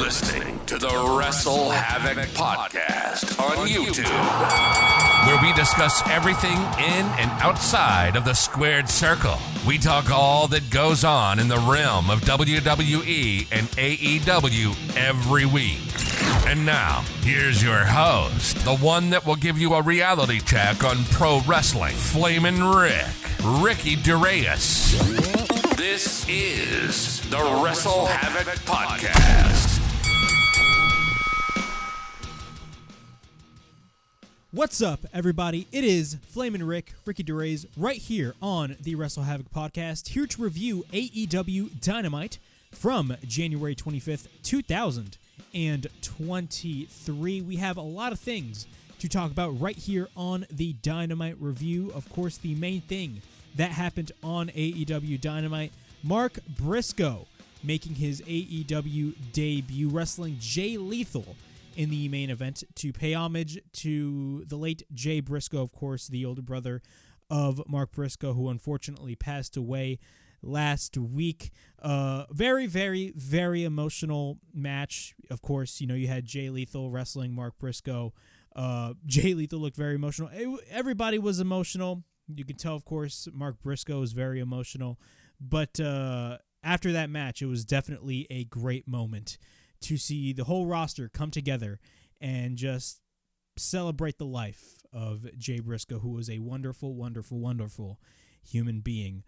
listening to the Wrestle Havoc podcast on YouTube, where we discuss everything in and outside of the squared circle. We talk all that goes on in the realm of WWE and AEW every week. And now, here's your host, the one that will give you a reality check on pro wrestling, Flamin' Ricky DeReyes. This is the Wrestle Havoc podcast. What's up, everybody? It is Flamin' Ricky DeReyes, right here on the Wrestle Havoc podcast, here to review AEW Dynamite from January 25th, 2023. We have a lot of things to talk about right here on the Dynamite review. Of course, the main thing that happened on AEW Dynamite, Mark Briscoe making his AEW debut, wrestling Jay Lethal in the main event to pay homage to the late Jay Briscoe, of course, the older brother of Mark Briscoe, who unfortunately passed away last week. Very, very, very emotional match. Of course, you know, you had Jay Lethal wrestling Mark Briscoe. Jay Lethal looked very emotional. Everybody was emotional. You can tell, of course, Mark Briscoe is very emotional. But after that match, it was definitely a great moment to see the whole roster come together and just celebrate the life of Jay Briscoe, who was a wonderful, wonderful, wonderful human being.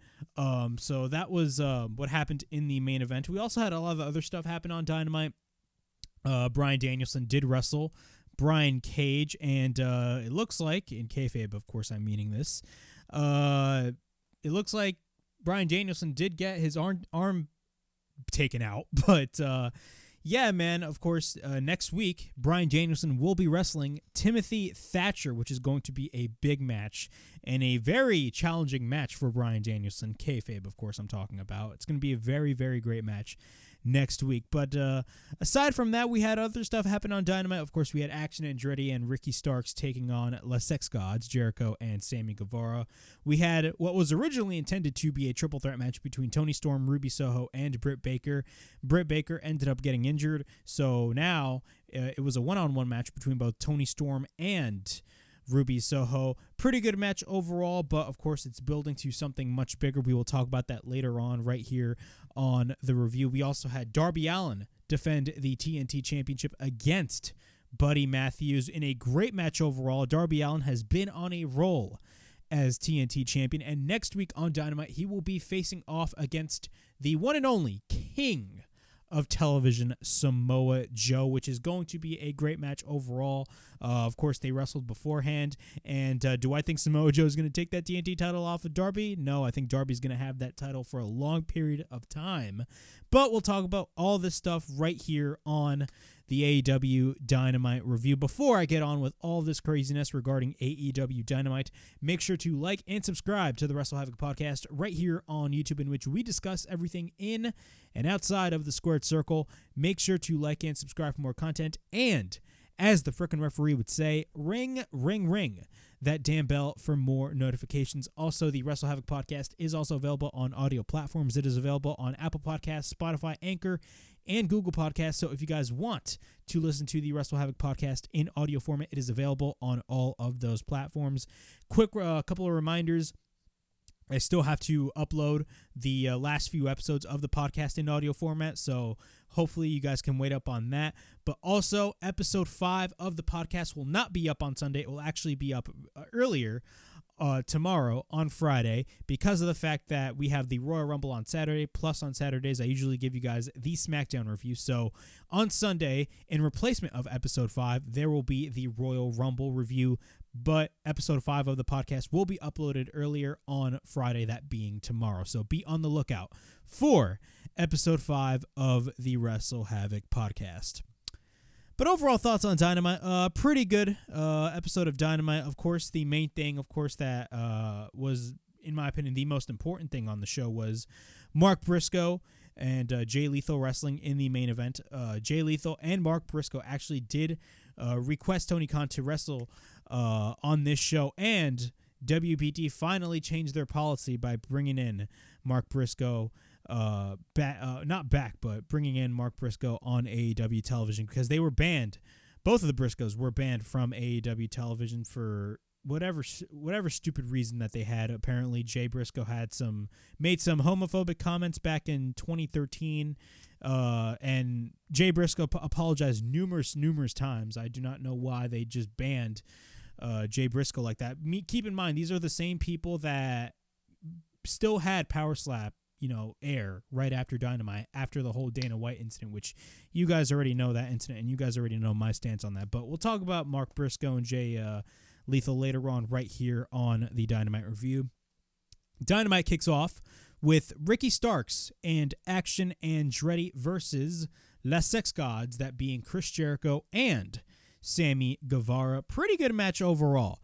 So that was what happened in the main event. We also had a lot of other stuff happen on Dynamite. Bryan Danielson did wrestle Brian Cage, and it looks like, in kayfabe, of course I'm meaning this, it looks like Bryan Danielson did get his arm taken out, but yeah, man, of course, next week, Bryan Danielson will be wrestling Timothy Thatcher, which is going to be a big match and a very challenging match for Bryan Danielson. Kayfabe, of course, I'm talking about. It's going to be a very, very great match next week. But aside from that, we had other stuff happen on Dynamite. Of course, we had Action Andretti and Ricky Starks taking on Les Sex Gods, Jericho and Sammy Guevara. We had what was originally intended to be a triple threat match between Toni Storm, Ruby Soho, and Britt Baker. Britt Baker ended up getting injured, so now it was a one-on-one match between both Toni Storm and Ruby Soho. Pretty good match overall, but of course it's building to something much bigger. We will talk about that later on right here on the review. We also had Darby Allin defend the TNT Championship against Buddy Matthews in a great match overall. Darby Allin has been on a roll as TNT Champion, and next week on Dynamite he will be facing off against the one and only King of Television, Samoa Joe, which is going to be a great match overall. Of course, they wrestled beforehand, and do I think Samoa Joe is going to take that TNT title off of Darby? No, I think Darby's going to have that title for a long period of time, but we'll talk about all this stuff right here on the AEW Dynamite review. Before I get on with all this craziness regarding AEW Dynamite, make sure to like and subscribe to the Wrestle Havoc podcast right here on YouTube, in which we discuss everything in and outside of the squared circle. Make sure to like and subscribe for more content, and as the frickin' referee would say, ring, ring, ring that damn bell for more notifications. Also, the Wrestle Havoc podcast is also available on audio platforms. It is available on Apple Podcasts, Spotify, Anchor, and Google Podcasts. So if you guys want to listen to the Wrestle Havoc podcast in audio format, it is available on all of those platforms. Quick couple of reminders. I still have to upload the last few episodes of the podcast in audio format, so hopefully you guys can wait up on that. But also, episode 5 of the podcast will not be up on Sunday. It will actually be up earlier tomorrow on Friday, because of the fact that we have the Royal Rumble on Saturday. Plus, on Saturdays, I usually give you guys the SmackDown review. So on Sunday, in replacement of episode 5, there will be the Royal Rumble review. But episode 5 of the podcast will be uploaded earlier on Friday, that being tomorrow. So be on the lookout for episode 5 of the Wrestle Havoc podcast. But overall thoughts on Dynamite, pretty good episode of Dynamite. Of course, the main thing, that was, in my opinion, the most important thing on the show was Mark Briscoe and Jay Lethal wrestling in the main event. Jay Lethal and Mark Briscoe actually did request Tony Khan to wrestle on this show, and WBD finally changed their policy by bringing in Mark Briscoe but bringing in Mark Briscoe on AEW television, because they were banned. Both of the Briscoes were banned from AEW television for whatever stupid reason that they had. Apparently, Jay Briscoe made some homophobic comments back in 2013, and Jay Briscoe apologized numerous times. I do not know why they just banned Jay Briscoe like that. Keep in mind, these are the same people that still had Power Slap, air right after Dynamite, after the whole Dana White incident, which you guys already know that incident, and you guys already know my stance on that. But we'll talk about Mark Briscoe and Jay Lethal later on right here on the Dynamite Review. Dynamite kicks off with Ricky Starks and Action Andretti versus Les Sex Gods, that being Chris Jericho and Sammy Guevara. Pretty good match overall.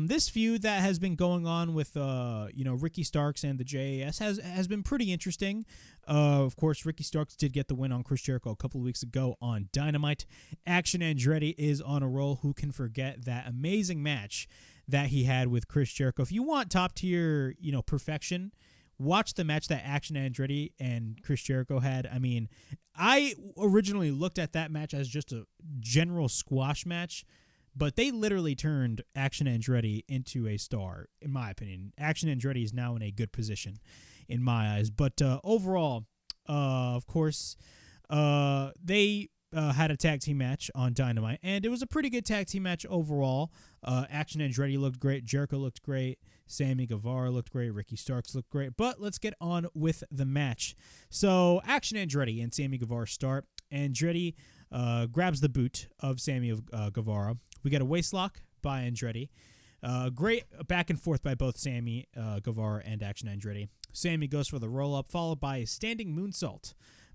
This feud that has been going on with Ricky Starks and the JAS has been pretty interesting. Of course, Ricky Starks did get the win on Chris Jericho a couple of weeks ago on Dynamite. Action Andretti is on a roll. Who can forget that amazing match that he had with Chris Jericho? If you want top tier, perfection, watch the match that Action Andretti and Chris Jericho had. I mean, I originally looked at that match as just a general squash match, but they literally turned Action Andretti into a star, in my opinion. Action Andretti is now in a good position, in my eyes. But overall, of course, they had a tag team match on Dynamite, and it was a pretty good tag team match overall. Action Andretti looked great. Jericho looked great. Sammy Guevara looked great. Ricky Starks looked great. But let's get on with the match. So Action Andretti and Sammy Guevara start. Andretti grabs the boot of Sammy Guevara. We get a waistlock by Andretti. Great back and forth by both Sammy Guevara and Action Andretti. Sammy goes for the roll-up, followed by a standing moonsault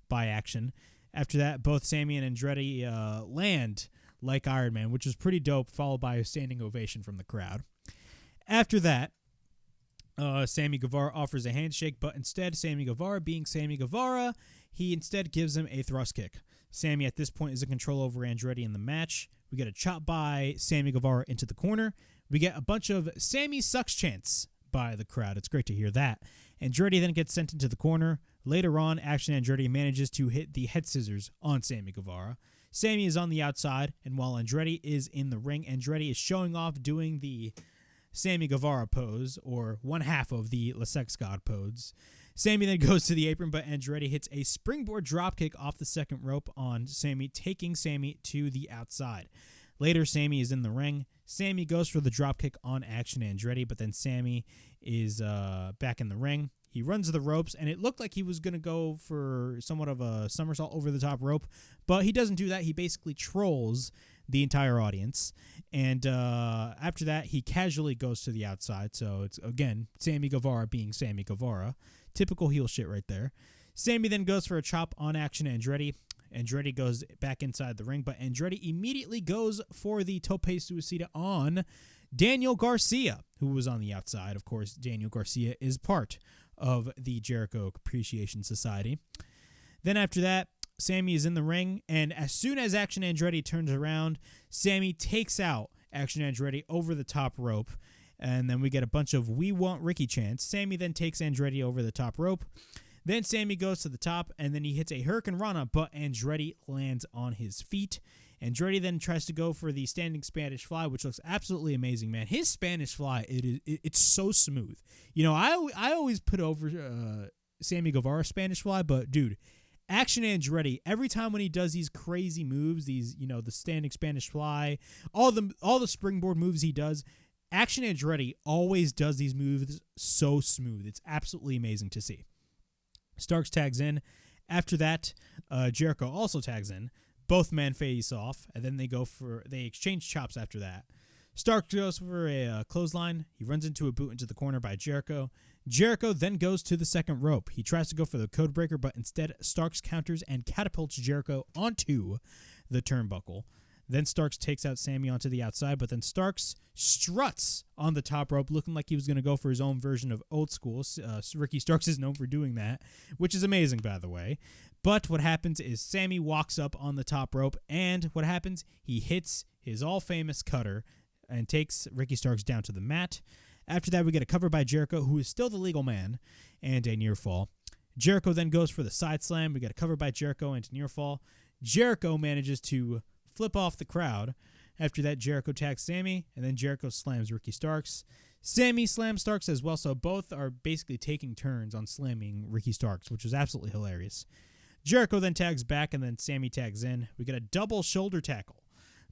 by Action. After that, both Sammy and Andretti land like Iron Man, which was pretty dope, followed by a standing ovation from the crowd. After that, Sammy Guevara offers a handshake, but instead, Sammy Guevara, being Sammy Guevara, he instead gives him a thrust kick. Sammy, at this point, is in control over Andretti in the match. We get a chop by Sammy Guevara into the corner. We get a bunch of Sammy sucks chants by the crowd. It's great to hear that. Andretti then gets sent into the corner. Later on, Action Andretti manages to hit the head scissors on Sammy Guevara. Sammy is on the outside, and while Andretti is in the ring, Andretti is showing off doing the Sammy Guevara pose, or one half of the Les Sex God pose. Sammy then goes to the apron, but Andretti hits a springboard dropkick off the second rope on Sammy, taking Sammy to the outside. Later, Sammy is in the ring. Sammy goes for the dropkick on Action Andretti, but then Sammy is back in the ring. He runs the ropes, and it looked like he was going to go for somewhat of a somersault over the top rope, but he doesn't do that. He basically trolls the entire audience, and after that, he casually goes to the outside. So it's, again, Sammy Guevara being Sammy Guevara. Typical heel shit right there. Sammy then goes for a chop on Action Andretti. Andretti goes back inside the ring, but Andretti immediately goes for the tope suicida on Daniel Garcia, who was on the outside. Of course, Daniel Garcia is part of the Jericho Appreciation Society. Then after that, Sammy is in the ring, and as soon as Action Andretti turns around, Sammy takes out Action Andretti over the top rope, and then we get a bunch of "We Want Ricky" chants. Sammy then takes Andretti over the top rope. Then Sammy goes to the top, and then he hits a Hurricane Rana, but Andretti lands on his feet. Andretti then tries to go for the standing Spanish fly, which looks absolutely amazing, man. His Spanish fly, it's so smooth. I always put over Sammy Guevara's Spanish fly, but dude, Action Andretti, every time when he does these crazy moves, the standing Spanish fly, all the springboard moves he does, Action Andretti always does these moves so smooth. It's absolutely amazing to see. Starks tags in. After that, Jericho also tags in. Both men face off, and then they exchange chops after that. Starks goes for a clothesline. He runs into a boot into the corner by Jericho. Jericho then goes to the second rope. He tries to go for the code breaker, but instead Starks counters and catapults Jericho onto the turnbuckle. Then Starks takes out Sammy onto the outside, but then Starks struts on the top rope, looking like he was going to go for his own version of Old School. Ricky Starks is known for doing that, which is amazing, by the way. But what happens is Sammy walks up on the top rope, and what happens? He hits his all-famous cutter and takes Ricky Starks down to the mat. After that, we get a cover by Jericho, who is still the legal man, and a near fall. Jericho then goes for the side slam. We got a cover by Jericho into near fall. Jericho manages to flip off the crowd. After that, Jericho tags Sammy, and then Jericho slams Ricky Starks. Sammy slams Starks as well, so both are basically taking turns on slamming Ricky Starks, which was absolutely hilarious. Jericho then tags back, and then Sammy tags in. We get a double shoulder tackle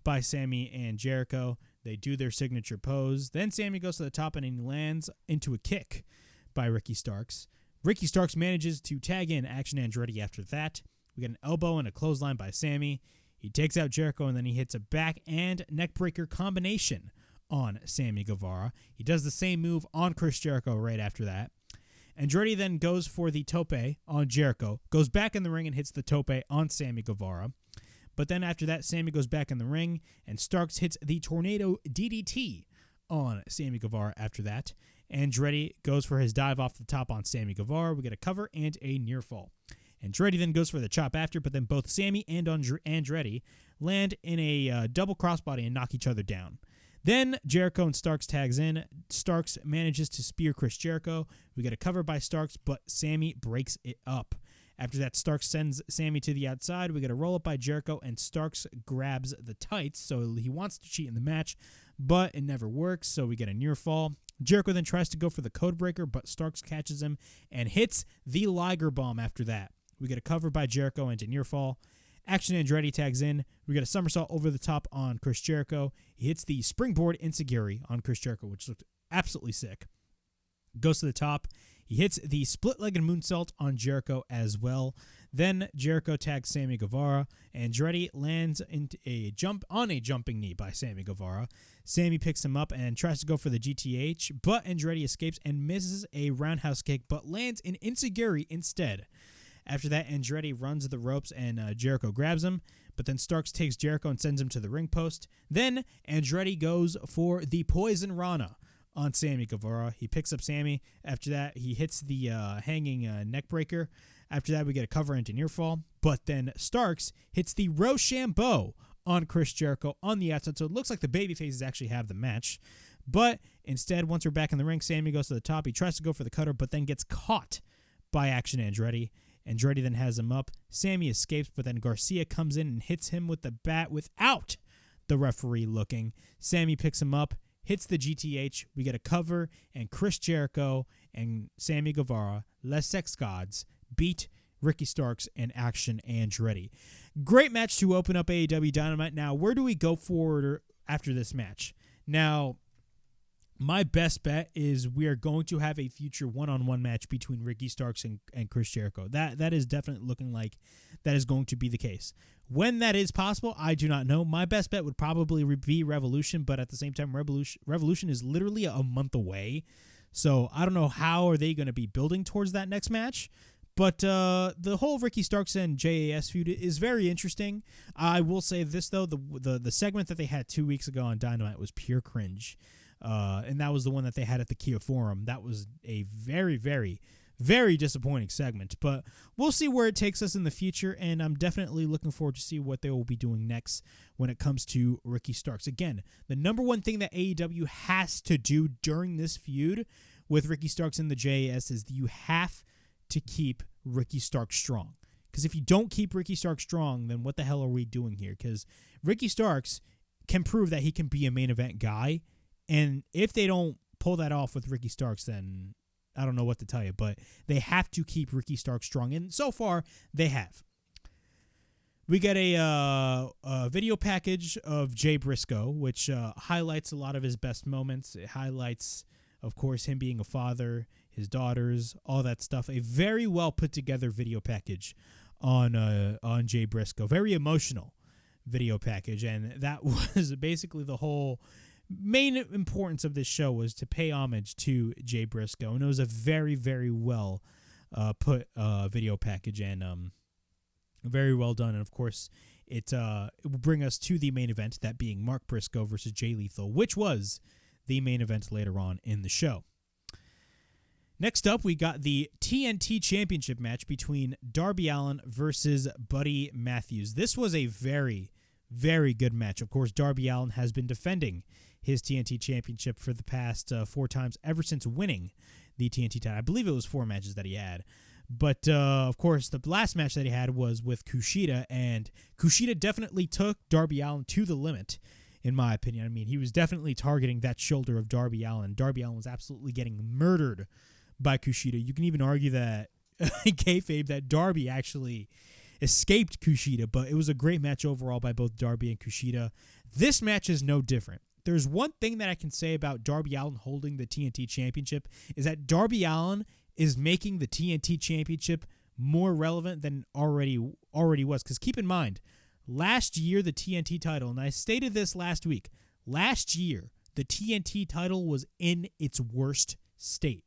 by Sammy and Jericho. They do their signature pose. Then Sammy goes to the top, and he lands into a kick by Ricky Starks. Ricky Starks manages to tag in Action Andretti after that. We get an elbow and a clothesline by Sammy. He takes out Jericho, and then he hits a back and neckbreaker combination on Sammy Guevara. He does the same move on Chris Jericho right after that. Andretti then goes for the tope on Jericho, goes back in the ring and hits the tope on Sammy Guevara. But then after that, Sammy goes back in the ring, and Starks hits the Tornado DDT on Sammy Guevara after that. Andretti goes for his dive off the top on Sammy Guevara. We get a cover and a near fall. Andretti then goes for the chop after, but then both Sammy and Andretti land in a double crossbody and knock each other down. Then Jericho and Starks tags in. Starks manages to spear Chris Jericho. We get a cover by Starks, but Sammy breaks it up. After that, Starks sends Sammy to the outside. We get a roll-up by Jericho, and Starks grabs the tights, so he wants to cheat in the match, but it never works, so we get a near fall. Jericho then tries to go for the code breaker, but Starks catches him and hits the Liger Bomb after that. We get a cover by Jericho into near fall. Action Andretti tags in. We get a somersault over the top on Chris Jericho. He hits the springboard enziguri on Chris Jericho, which looked absolutely sick. Goes to the top. He hits the split-legged moonsault on Jericho as well. Then Jericho tags Sammy Guevara. Andretti lands into a jumping knee by Sammy Guevara. Sammy picks him up and tries to go for the GTH, but Andretti escapes and misses a roundhouse kick, but lands an enziguri instead. After that, Andretti runs the ropes and Jericho grabs him, but then Starks takes Jericho and sends him to the ring post. Then Andretti goes for the Poison Rana on Sammy Guevara. He picks up Sammy. After that, he hits the hanging neck breaker. After that, we get a cover into near fall, but then Starks hits the Rochambeau on Chris Jericho on the outside, so it looks like the babyfaces actually have the match. But instead, once we're back in the ring, Sammy goes to the top. He tries to go for the cutter, but then gets caught by Action Andretti. Andretti then has him up. Sammy escapes, but then Garcia comes in and hits him with the bat without the referee looking. Sammy picks him up, hits the GTH. We get a cover, and Chris Jericho and Sammy Guevara, Les Sex Gods, beat Ricky Starks and Action Andretti. Great match to open up AEW Dynamite. Now, where do we go forward after this match? Now, my best bet is we are going to have a future one-on-one match between Ricky Starks and Chris Jericho. That is definitely looking like that is going to be the case. When that is possible, I do not know. My best bet would probably be Revolution, but at the same time, Revolution is literally a month away. So I don't know how are they going to be building towards that next match. But the whole Ricky Starks and JAS feud is very interesting. I will say this, though. The segment that they had 2 weeks ago on Dynamite was pure cringe. And that was the one that they had at the Kia Forum. That was a very, very, very disappointing segment. But we'll see where it takes us in the future, and I'm definitely looking forward to see what they will be doing next when it comes to Ricky Starks. Again, the number one thing that AEW has to do during this feud with Ricky Starks and the JAS is that you have to keep Ricky Starks strong. Because if you don't keep Ricky Starks strong, then what the hell are we doing here? Because Ricky Starks can prove that he can be a main event guy. And if they don't pull that off with Ricky Starks, then I don't know what to tell you. But they have to keep Ricky Starks strong. And so far, they have. We get a video package of Jay Briscoe, which highlights a lot of his best moments. It highlights, of course, him being a father, his daughters, all that stuff. A very well put together video package on Jay Briscoe. Very emotional video package. And that was basically the whole main importance of this show, was to pay homage to Jay Briscoe, and it was a very, very well put video package, and very well done. And of course, it will bring us to the main event, that being Mark Briscoe versus Jay Lethal, which was the main event later on in the show. Next up, we got the TNT Championship match between Darby Allin versus Buddy Matthews. This was a very, very good match. Of course, Darby Allin has been defending his TNT Championship for the past 4 times ever since winning the TNT title. I believe it was 4 matches that he had. But, of course, the last match that he had was with Kushida, and Kushida definitely took Darby Allin to the limit, in my opinion. I mean, he was definitely targeting that shoulder of Darby Allin. Darby Allin was absolutely getting murdered by Kushida. You can even argue that, kayfabe, that Darby actually escaped Kushida, but it was a great match overall by both Darby and Kushida. This match is no different. There's one thing that I can say about Darby Allin holding the TNT Championship is that Darby Allin is making the TNT Championship more relevant than already was. Because keep in mind, last year the TNT title, and I stated this last week, last year the TNT title was in its worst state.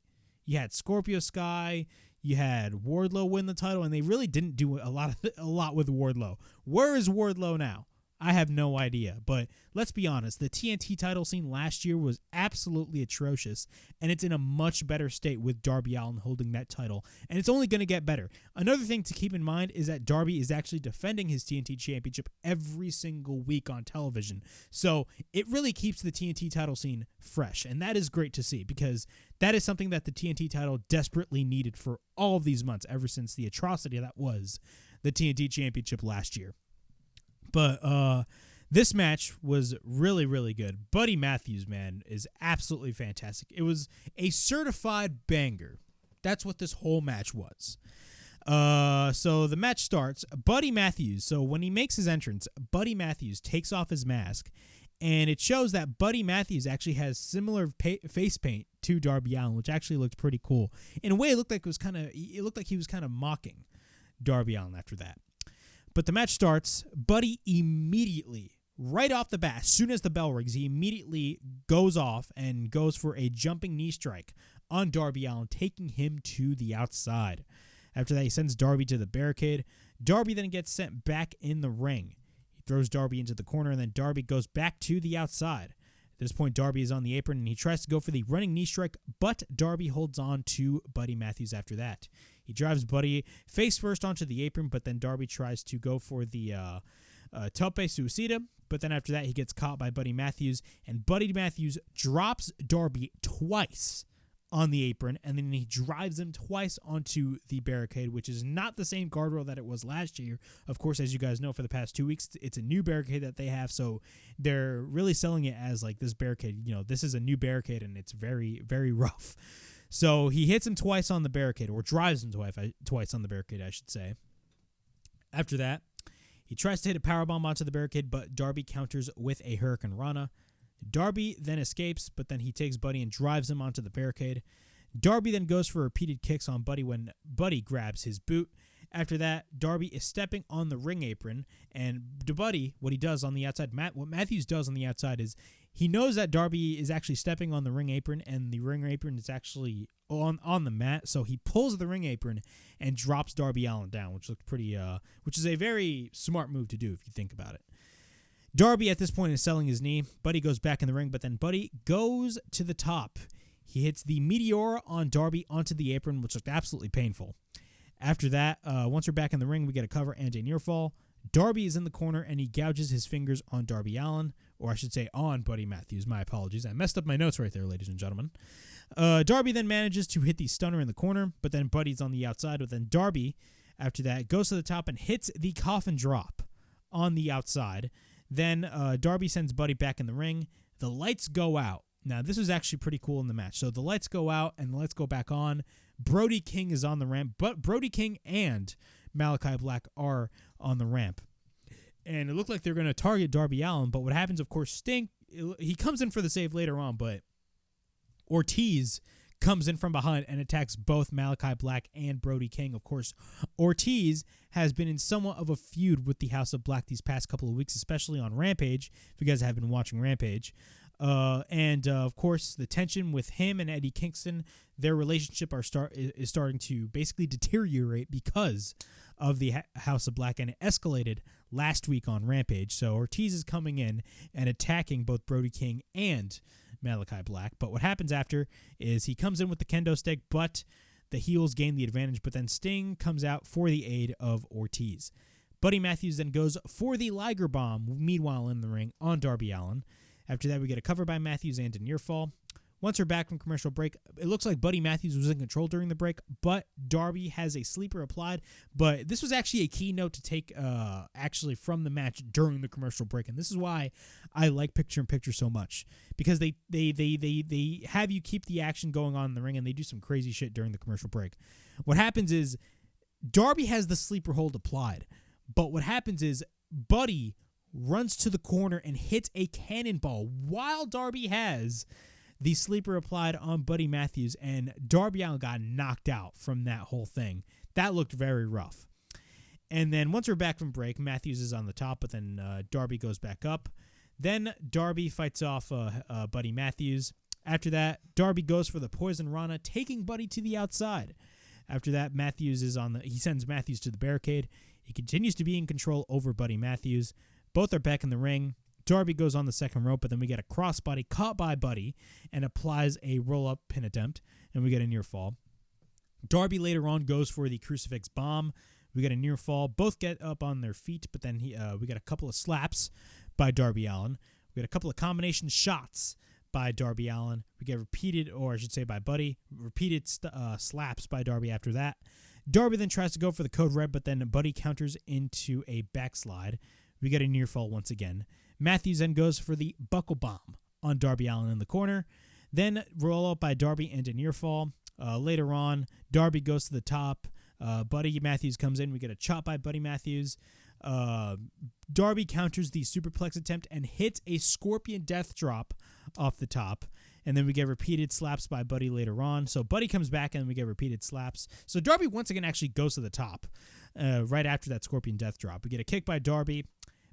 You had Scorpio Sky, you had Wardlow win the title, and they really didn't do a lot with Wardlow. Where is Wardlow now? I have no idea, but let's be honest. The TNT title scene last year was absolutely atrocious, and it's in a much better state with Darby Allin holding that title, and it's only going to get better. Another thing to keep in mind is that Darby is actually defending his TNT championship every single week on television, so it really keeps the TNT title scene fresh, and that is great to see because that is something that the TNT title desperately needed for all of these months, ever since the atrocity that was the TNT championship last year. But this match was really, really good. Buddy Matthews, man, is absolutely fantastic. It was a certified banger. That's what this whole match was. So the match starts. Buddy Matthews, so when he makes his entrance, Buddy Matthews takes off his mask, and it shows that Buddy Matthews actually has similar face paint to Darby Allin, which actually looked pretty cool. In a way, it looked like he was kind of mocking Darby Allin after that. But the match starts. Buddy immediately, right off the bat, as soon as the bell rings, he immediately goes off and goes for a jumping knee strike on Darby Allin, taking him to the outside. After that, he sends Darby to the barricade. Darby then gets sent back in the ring. He throws Darby into the corner, and then Darby goes back to the outside. At this point, Darby is on the apron, and he tries to go for the running knee strike, but Darby holds on to Buddy Matthews after that. He drives Buddy face first onto the apron, but then Darby tries to go for the tope suicida, but then after that, he gets caught by Buddy Matthews, and Buddy Matthews drops Darby twice on the apron, and then he drives him twice onto the barricade, which is not the same guardrail that it was last year. Of course, as you guys know, for the past 2 weeks, it's a new barricade that they have, so they're really selling it as like this barricade, this is a new barricade, and it's very, very rough. So he hits him twice on the barricade, or drives him twice on the barricade, I should say. After that, he tries to hit a powerbomb onto the barricade, but Darby counters with a Hurricane Rana. Darby then escapes, but then he takes Buddy and drives him onto the barricade. Darby then goes for repeated kicks on Buddy when Buddy grabs his boot. After that, Darby is stepping on the ring apron, and to Buddy, what he does on the outside, what Matthews does on the outside is he knows that Darby is actually stepping on the ring apron, and the ring apron is actually on the mat, so he pulls the ring apron and drops Darby Allin down, which looked pretty, which is a very smart move to do if you think about it. Darby at this point is selling his knee. Buddy goes back in the ring, but then Buddy goes to the top. He hits the Meteora on Darby onto the apron, which looked absolutely painful. After that, once we're back in the ring, we get a cover and a near fall. Darby is in the corner, and he gouges his fingers on Darby Allin, or I should say on Buddy Matthews. My apologies. I messed up my notes right there, ladies and gentlemen. Darby then manages to hit the stunner in the corner, but then Buddy's on the outside. But then Darby, after that, goes to the top and hits the coffin drop on the outside. Then Darby sends Buddy back in the ring. The lights go out. Now, this was actually pretty cool in the match. So the lights go out and the lights go back on. Brody King is on the ramp, but Brody King and Malachi Black are on the ramp. And it looked like they're going to target Darby Allin, but what happens, of course, he comes in for the save later on, but Ortiz comes in from behind and attacks both Malachi Black and Brody King. Of course, Ortiz has been in somewhat of a feud with the House of Black these past couple of weeks, especially on Rampage, if you guys have been watching Rampage. Of course, the tension with him and Eddie Kingston, their relationship is starting to basically deteriorate because of the House of Black, and it escalated last week on Rampage. So Ortiz is coming in and attacking both Brody King and Malachi Black. But what happens after is he comes in with the kendo stick, but the heels gain the advantage. But then Sting comes out for the aid of Ortiz. Buddy Matthews then goes for the Liger Bomb, meanwhile in the ring, on Darby Allin. After that, we get a cover by Matthews and a near fall. Once we're back from commercial break, it looks like Buddy Matthews was in control during the break, but Darby has a sleeper applied. But this was actually a keynote to take actually from the match during the commercial break, and this is why I like picture-in-picture so much, because they have you keep the action going on in the ring, and they do some crazy shit during the commercial break. What happens is Darby has the sleeper hold applied, but what happens is Buddy runs to the corner and hits a cannonball while Darby has the sleeper applied on Buddy Matthews, and Darby Allin got knocked out from that whole thing. That looked very rough. And then once we're back from break, Matthews is on the top, but then Darby goes back up. Then Darby fights off Buddy Matthews. After that, Darby goes for the Poison Rana, taking Buddy to the outside. After that, Matthews is he sends Matthews to the barricade. He continues to be in control over Buddy Matthews. Both are back in the ring. Darby goes on the second rope, but then we get a crossbody caught by Buddy and applies a roll-up pin attempt, and we get a near fall. Darby later on goes for the crucifix bomb. We get a near fall. Both get up on their feet, but then we get a couple of slaps by Darby Allin. We get a couple of combination shots by Darby Allin. We get by Buddy, repeated slaps by Darby after that. Darby then tries to go for the code red, but then Buddy counters into a backslide. We get a near fall once again. Matthews then goes for the buckle bomb on Darby Allin in the corner. Then roll up by Darby and a near fall. Later on, Darby goes to the top. Buddy Matthews comes in. We get a chop by Buddy Matthews. Darby counters the superplex attempt and hits a scorpion death drop off the top. And then we get repeated slaps by Buddy later on. So Buddy comes back and we get repeated slaps. So Darby once again actually goes to the top right after that scorpion death drop. We get a kick by Darby.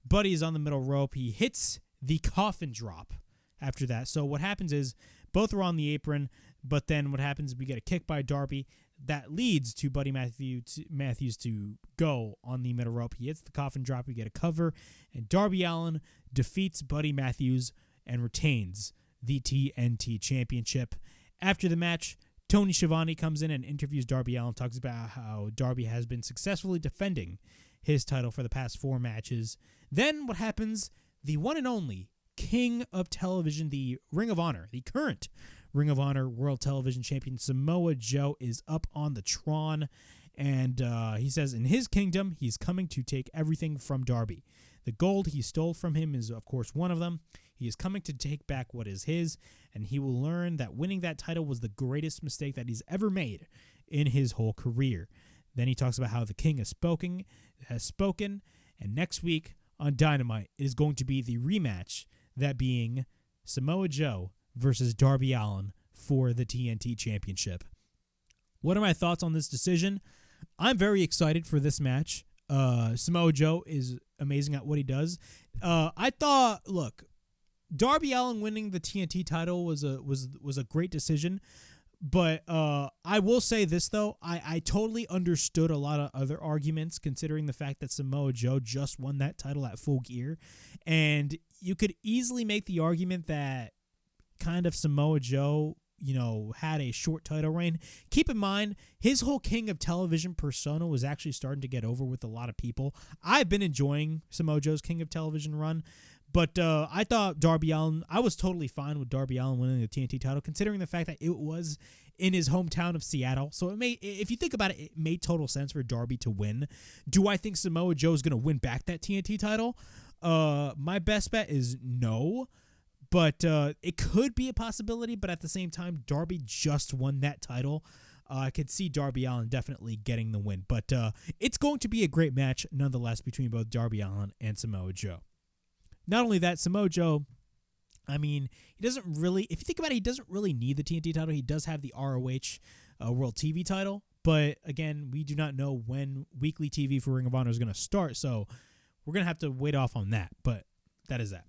Buddy is on the middle rope. He hits the coffin drop after that. So what happens is both are on the apron, but then what happens is we get a kick by Darby that leads to Buddy Matthews to go on the middle rope. He hits the coffin drop. We get a cover, and Darby Allin defeats Buddy Matthews and retains the TNT Championship. After the match, Tony Schiavone comes in and interviews Darby Allin, talks about how Darby has been successfully defending his title for the past 4 matches. Then what happens? The one and only King of Television, the Ring of Honor, the current Ring of Honor World Television Champion Samoa Joe is up on the Tron, and he says in his kingdom, he's coming to take everything from Darby. The gold he stole from him is, of course, one of them. He is coming to take back what is his, and he will learn that winning that title was the greatest mistake that he's ever made in his whole career. Then he talks about how the king has spoken, and next week on Dynamite it is going to be the rematch, that being Samoa Joe versus Darby Allin for the TNT Championship. What are my thoughts on this decision? I'm very excited for this match. Samoa Joe is amazing at what he does. I thought, look, Darby Allin winning the TNT title was a great decision. But I will say this, though. I totally understood a lot of other arguments, considering the fact that Samoa Joe just won that title at Full Gear. And you could easily make the argument that kind of Samoa Joe, had a short title reign. Keep in mind, his whole King of Television persona was actually starting to get over with a lot of people. I've been enjoying Samoa Joe's King of Television run. But I thought Darby Allin, I was totally fine with Darby Allin winning the TNT title, considering the fact that it was in his hometown of Seattle. So if you think about it, it made total sense for Darby to win. Do I think Samoa Joe is going to win back that TNT title? My best bet is no, but it could be a possibility. But at the same time, Darby just won that title. I could see Darby Allin definitely getting the win. But it's going to be a great match, nonetheless, between both Darby Allin and Samoa Joe. Not only that, Samoa Joe, he doesn't really, if you think about it, he doesn't really need the TNT title. He does have the ROH World TV title. But again, we do not know when weekly TV for Ring of Honor is going to start. So we're going to have to wait off on that. But that is that.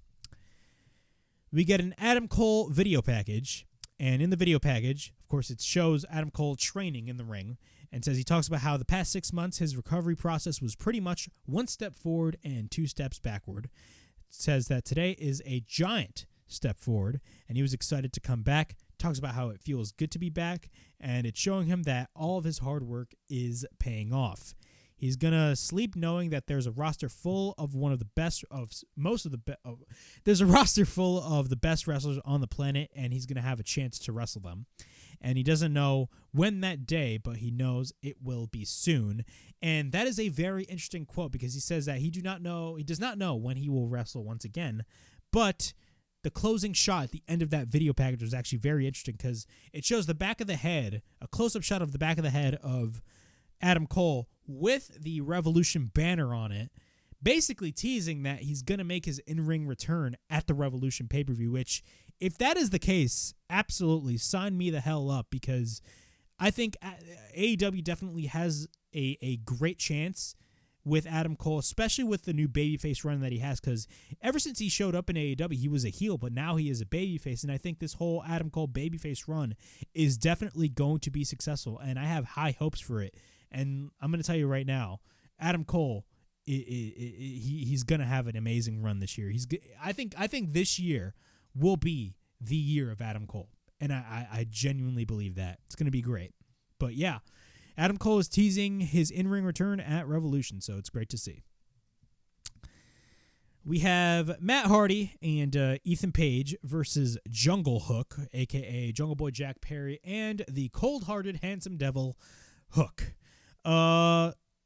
We get an Adam Cole video package. And in the video package, of course, it shows Adam Cole training in the ring. And says he talks about how the past 6 months, his recovery process was pretty much 1 step forward and 2 steps backward. Says that today is a giant step forward, and he was excited to come back. Talks about how it feels good to be back, and it's showing him that all of his hard work is paying off. He's gonna sleep knowing that there's a roster full of there's a roster full of the best wrestlers on the planet, and he's gonna have a chance to wrestle them. And he doesn't know when that day, but he knows it will be soon. And that is a very interesting quote, because he says that he does not know when he will wrestle once again. But the closing shot at the end of that video package was actually very interesting, because it shows the back of the head, a close-up shot of the back of the head of Adam Cole with the Revolution banner on it, basically teasing that he's going to make his in-ring return at the Revolution pay-per-view, which, if that is the case, absolutely sign me the hell up, because I think AEW definitely has a great chance with Adam Cole, especially with the new babyface run that he has, because ever since he showed up in AEW, he was a heel, but now he is a babyface, and I think this whole Adam Cole babyface run is definitely going to be successful, and I have high hopes for it. And I'm going to tell you right now, Adam Cole, he's going to have an amazing run this year. I think this year will be the year of Adam Cole, and I genuinely believe that. It's going to be great. But yeah, Adam Cole is teasing his in-ring return at Revolution, so it's great to see. We have Matt Hardy and Ethan Page versus Junglehook, a.k.a. Jungle Boy Jack Perry, and the cold-hearted handsome devil, Hook.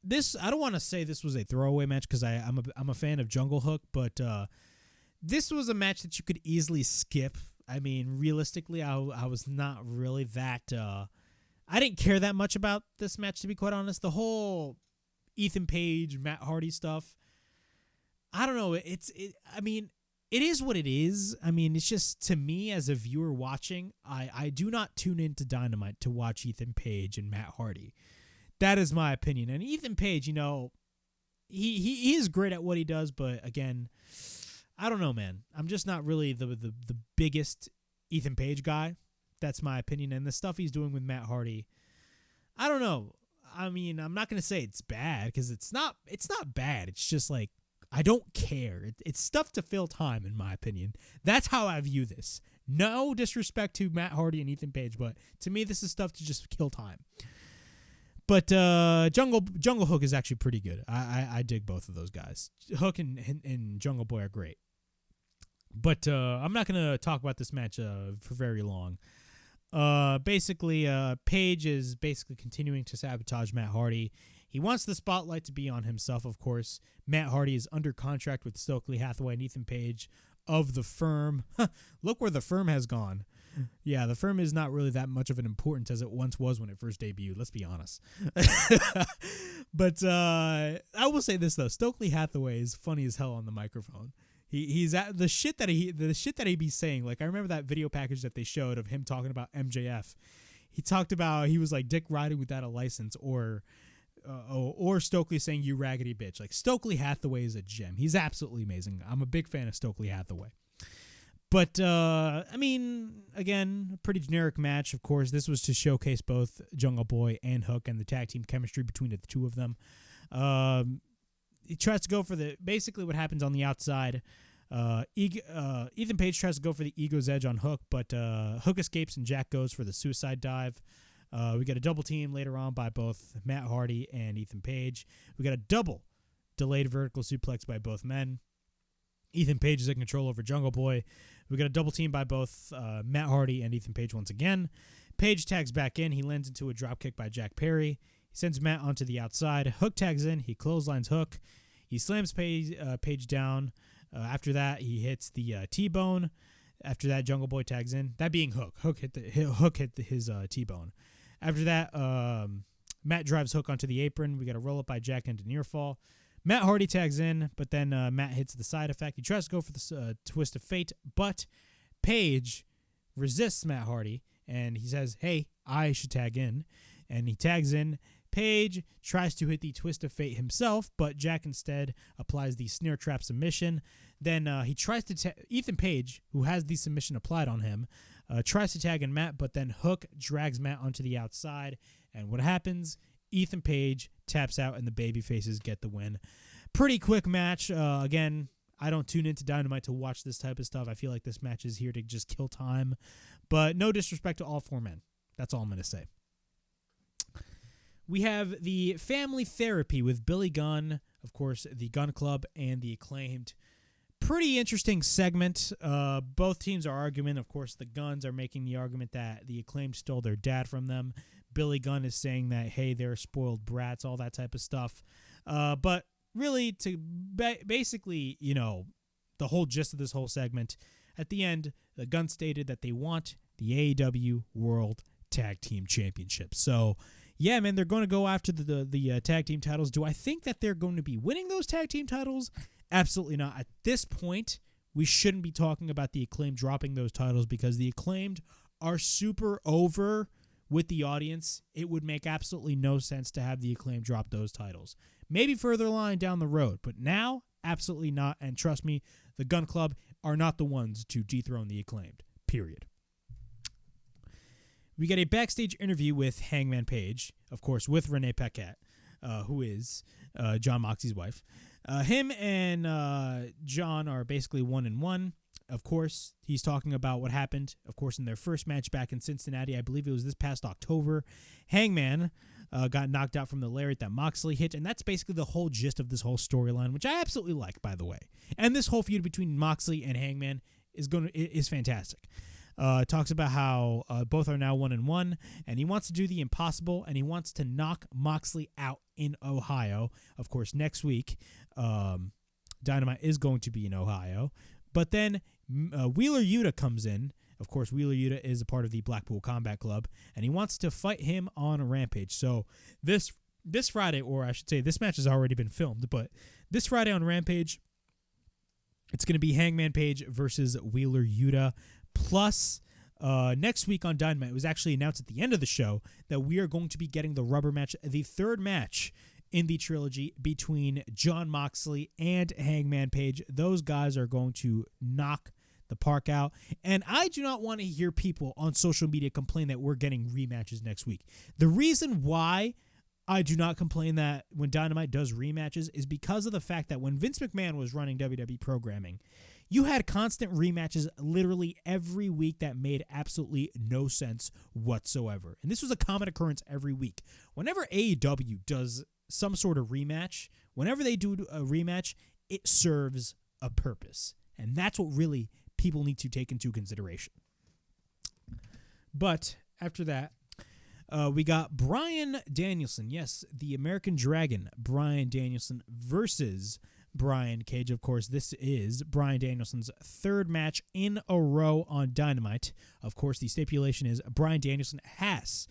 This, I don't want to say this was a throwaway match, because I'm a fan of Junglehook, but this was a match that you could easily skip. I mean, realistically, I was not really that... I didn't care that much about this match, to be quite honest. The whole Ethan Page, Matt Hardy stuff, I don't know. I mean, it is what it is. I mean, it's just, to me as a viewer watching, I do not tune into Dynamite to watch Ethan Page and Matt Hardy. That is my opinion. And Ethan Page, you know, he is great at what he does, but again, I don't know, man. I'm just not really the biggest Ethan Page guy. That's my opinion. And the stuff he's doing with Matt Hardy, I don't know. I mean, I'm not going to say it's bad, because it's not bad. It's just like, I don't care. It's stuff to fill time, in my opinion. That's how I view this. No disrespect to Matt Hardy and Ethan Page, but to me, this is stuff to just kill time. But Jungle Hook is actually pretty good. I dig both of those guys. Hook and Jungle Boy are great. But I'm not going to talk about this match for very long. Basically, Page is basically continuing to sabotage Matt Hardy. He wants the spotlight to be on himself, of course. Matt Hardy is under contract with Stokely Hathaway and Ethan Page of the Firm. Look where the Firm has gone. Yeah, the Firm is not really that much of an importance as it once was when it first debuted. Let's be honest. But I will say this though: Stokely Hathaway is funny as hell on the microphone. He's at the shit that he be saying. Like, I remember that video package that they showed of him talking about MJF. He talked about, he was like dick riding without a license, or Stokely saying you raggedy bitch. Like, Stokely Hathaway is a gem. He's absolutely amazing. I'm a big fan of Stokely Hathaway. But I mean, again, a pretty generic match. Of course, this was to showcase both Jungle Boy and Hook and the tag team chemistry between the two of them. He tries to go for basically what happens on the outside. Ethan Page tries to go for the Ego's Edge on Hook, but Hook escapes and Jack goes for the suicide dive. We got a double team later on by both Matt Hardy and Ethan Page. We got a double delayed vertical suplex by both men. Ethan Page is in control over Jungle Boy. We got a double team by both Matt Hardy and Ethan Page once again. Page tags back in. He lands into a dropkick by Jack Perry. He sends Matt onto the outside. Hook tags in. He clotheslines Hook. He slams Page down. After that, he hits the T-bone. After that, Jungle Boy tags in. That being Hook. Hook hit his T-bone. After that, Matt drives Hook onto the apron. We got a roll-up by Jack into near fall. Matt Hardy tags in, but then Matt hits the side effect. He tries to go for the twist of fate, but Page resists Matt Hardy, and he says, hey, I should tag in. And he tags in. Page tries to hit the twist of fate himself, but Jack instead applies the snare trap submission. Then he tries to Ethan Page, who has the submission applied on him, tries to tag in Matt, but then Hook drags Matt onto the outside. And what happens? Ethan Page taps out, and the babyfaces get the win. Pretty quick match. Again, I don't tune into Dynamite to watch this type of stuff. I feel like this match is here to just kill time. But no disrespect to all four men. That's all I'm going to say. We have the family therapy with Billy Gunn, of course, the Gun Club, and the Acclaimed. Pretty interesting segment. Both teams are arguing. Of course, the Guns are making the argument that the Acclaimed stole their dad from them. Billy Gunn is saying that, hey, they're spoiled brats, all that type of stuff. But really, to basically, the whole gist of this whole segment, at the end, the Gun stated that they want the AEW World Tag Team Championship. So, yeah, man, they're going to go after the tag team titles. Do I think that they're going to be winning those tag team titles? Absolutely not. At this point, we shouldn't be talking about the Acclaimed dropping those titles because the Acclaimed are super over with the audience. It would make absolutely no sense to have the Acclaimed drop those titles. Maybe further line down the road, but now, absolutely not. And trust me, the Gun Club are not the ones to dethrone the Acclaimed, period. We get a backstage interview with Hangman Page, of course, with Renee Paquette, who is John Moxley's wife. Him and John are basically 1-1. Of course, he's talking about what happened, of course, in their first match back in Cincinnati. I believe it was this past October. Hangman got knocked out from the lariat that Moxley hit, and that's basically the whole gist of this whole storyline, which I absolutely like, by the way. And this whole feud between Moxley and Hangman is fantastic. Talks about how both are now 1-1, and he wants to do the impossible, and he wants to knock Moxley out in Ohio. Of course, next week, Dynamite is going to be in Ohio. But then Wheeler Yuta comes in. Of course, Wheeler Yuta is a part of the Blackpool Combat Club, and he wants to fight him on Rampage. So this Friday, or I should say this match has already been filmed, but this Friday on Rampage, it's going to be Hangman Page versus Wheeler Yuta. Plus, next week on Dynamite, it was actually announced at the end of the show that we are going to be getting the rubber match, the third match in the trilogy between Jon Moxley and Hangman Page. Those guys are going to knock the park out. And I do not want to hear people on social media complain that we're getting rematches next week. The reason why I do not complain that when Dynamite does rematches is because of the fact that when Vince McMahon was running WWE programming, you had constant rematches literally every week that made absolutely no sense whatsoever. And this was a common occurrence every week. Whenever AEW does some sort of rematch, whenever they do a rematch, it serves a purpose. And that's what really people need to take into consideration. But after that, we got Bryan Danielson. Yes, the American Dragon, Bryan Danielson versus Brian Cage. Of course, this is Bryan Danielson's third match in a row on Dynamite. Of course, the stipulation is Bryan Danielson has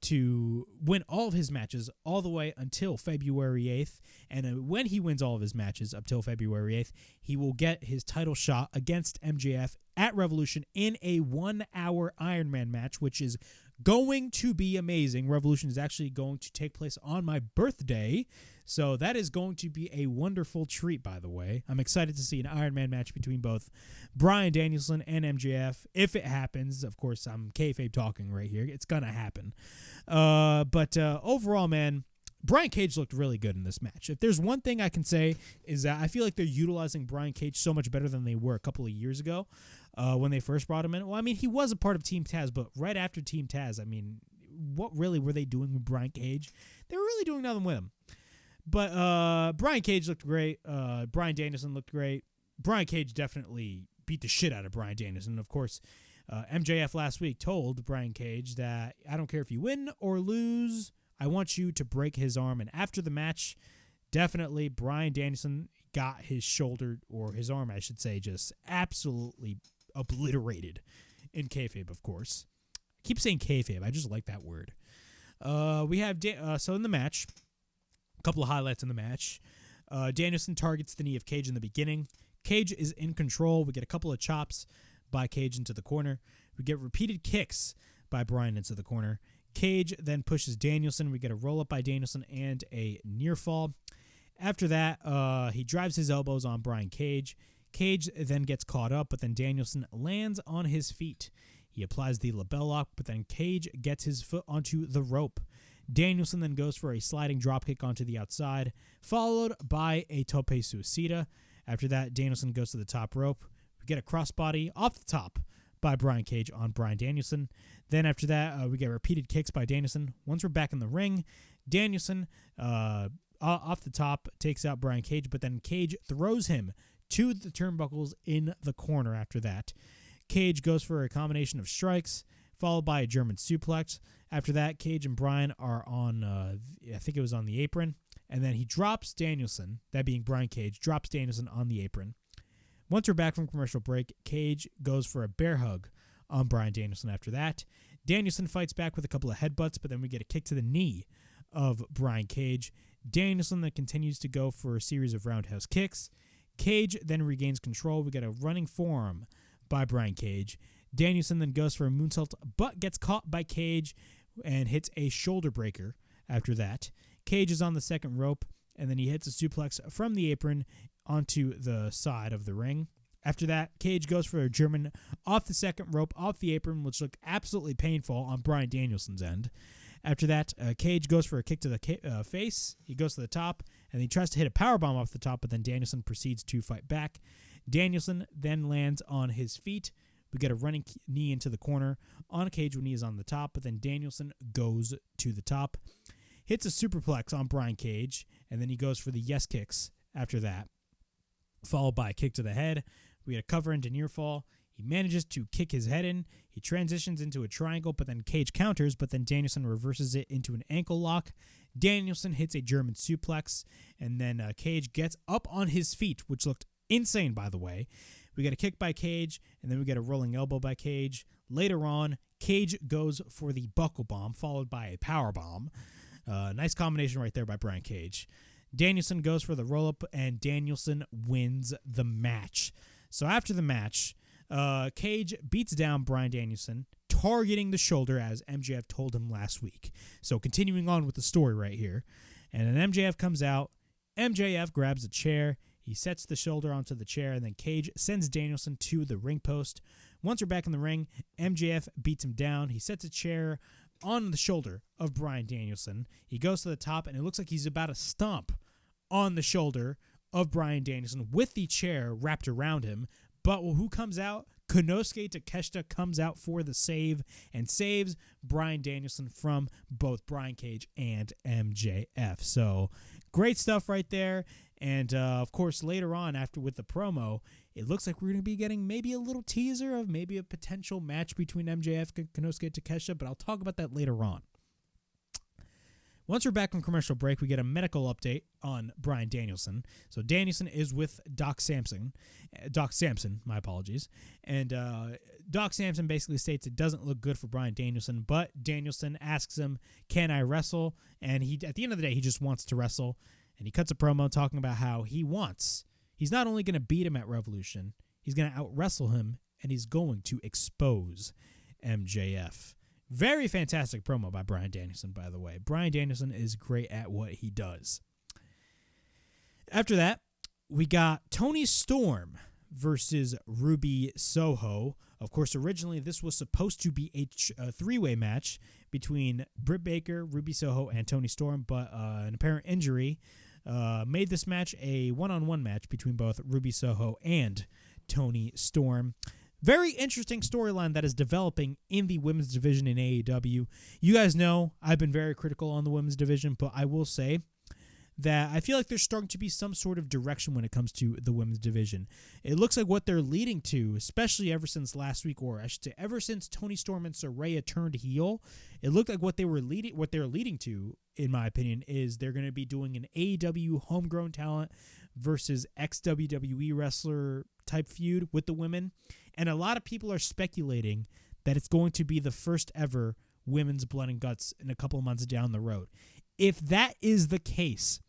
to win all of his matches all the way until February 8th. And when he wins all of his matches up till February 8th, he will get his title shot against MJF at Revolution in a 1-hour Iron Man match, which is going to be amazing. Revolution is actually going to take place on my birthday, so that is going to be a wonderful treat, by the way. I'm excited to see an Iron Man match between both Bryan Danielson and MJF. If it happens, of course, I'm kayfabe talking right here. It's going to happen. But overall, man, Brian Cage looked really good in this match. If there's one thing I can say is that I feel like they're utilizing Brian Cage so much better than they were a couple of years ago when they first brought him in. Well, I mean, he was a part of Team Taz, but right after Team Taz, I mean, what really were they doing with Brian Cage? They were really doing nothing with him. But Brian Cage looked great. Bryan Danielson looked great. Brian Cage definitely beat the shit out of Bryan Danielson. Of course, MJF last week told Brian Cage that I don't care if you win or lose, I want you to break his arm. And after the match, definitely Bryan Danielson got his shoulder, or his arm, I should say, just absolutely obliterated in kayfabe, of course. I keep saying kayfabe. I just like that word. We have, so in the match, a couple of highlights in the match. Danielson targets the knee of Cage in the beginning. Cage is in control. We get a couple of chops by Cage into the corner. We get repeated kicks by Bryan into the corner. Cage then pushes Danielson. We get a roll-up by Danielson and a near fall. After that, he drives his elbows on Brian Cage. Cage then gets caught up, but then Danielson lands on his feet. He applies the label lock, but then Cage gets his foot onto the rope. Danielson then goes for a sliding dropkick onto the outside, followed by a tope suicida. After that, Danielson goes to the top rope. We get a crossbody off the top by Brian Cage on Bryan Danielson. Then after that, we get repeated kicks by Danielson. Once we're back in the ring, Danielson, off the top, takes out Brian Cage, but then Cage throws him to the turnbuckles in the corner after that. Cage goes for a combination of strikes, followed by a German suplex. After that, Cage and Bryan are on, I think it was on the apron, and then he drops Danielson, that being Brian Cage, drops Danielson on the apron. Once we're back from commercial break, Cage goes for a bear hug on Bryan Danielson after that. Danielson fights back with a couple of headbutts, but then we get a kick to the knee of Brian Cage. Danielson then continues to go for a series of roundhouse kicks. Cage then regains control. We get a running forearm by Brian Cage. Danielson then goes for a moonsault, but gets caught by Cage and hits a shoulder breaker after that. Cage is on the second rope, and then he hits a suplex from the apron onto the side of the ring. After that, Cage goes for a German off the second rope, off the apron, which looked absolutely painful on Bryan Danielson's end. After that, Cage goes for a kick to the face. He goes to the top, and he tries to hit a powerbomb off the top, but then Danielson proceeds to fight back. Danielson then lands on his feet. We get a running knee into the corner on Cage when he is on the top, but then Danielson goes to the top, hits a superplex on Brian Cage, and then he goes for the yes kicks after that, followed by a kick to the head. We get a cover into near fall. He manages to kick his head in. He transitions into a triangle, but then Cage counters, but then Danielson reverses it into an ankle lock. Danielson hits a German suplex, and then Cage gets up on his feet, which looked insane, by the way. We get a kick by Cage, and then we get a rolling elbow by Cage. Later on, Cage goes for the buckle bomb, followed by a power bomb. Nice combination right there by Brian Cage. Danielson goes for the roll-up, and Danielson wins the match. So after the match, Cage beats down Bryan Danielson, targeting the shoulder as MJF told him last week. So continuing on with the story right here. And then MJF comes out. MJF grabs a chair. He sets the shoulder onto the chair, and then Cage sends Danielson to the ring post. Once we're back in the ring, MJF beats him down. He sets a chair on the shoulder of Bryan Danielson. He goes to the top, and it looks like he's about to stomp on the shoulder of Bryan Danielson with the chair wrapped around him. But who comes out? Konosuke Takeshita comes out for the save and saves Bryan Danielson from both Brian Cage and MJF. So great stuff right there. And, of course, later on, after with the promo, it looks like we're going to be getting maybe a little teaser of maybe a potential match between MJF and Konosuke Takeshita, but I'll talk about that later on. Once we're back from commercial break, we get a medical update on Bryan Danielson. So Danielson is with Doc Sampson, my apologies. And Doc Sampson basically states it doesn't look good for Bryan Danielson, but Danielson asks him, can I wrestle? And he, at the end of the day, he just wants to wrestle. And he cuts a promo talking about how he's not only going to beat him at Revolution, he's going to out-wrestle him, and he's going to expose MJF. Very fantastic promo by Bryan Danielson, by the way. Bryan Danielson is great at what he does. After that, we got Toni Storm versus Ruby Soho. Of course, originally this was supposed to be a three-way match between Britt Baker, Ruby Soho, and Toni Storm, but an apparent injury made this match a one-on-one match between both Ruby Soho and Toni Storm. Very interesting storyline that is developing in the women's division in AEW. You guys know I've been very critical on the women's division, but I will say that I feel like there's starting to be some sort of direction when it comes to the women's division. It looks like what they're leading to, especially ever since last week, or I should say ever since Toni Storm and Saraya turned heel, it looked like what they're leading to, in my opinion, is they're going to be doing an AEW homegrown talent versus ex-WWE wrestler type feud with the women. And a lot of people are speculating that it's going to be the first ever women's blood and guts in a couple of months down the road. If that is the case,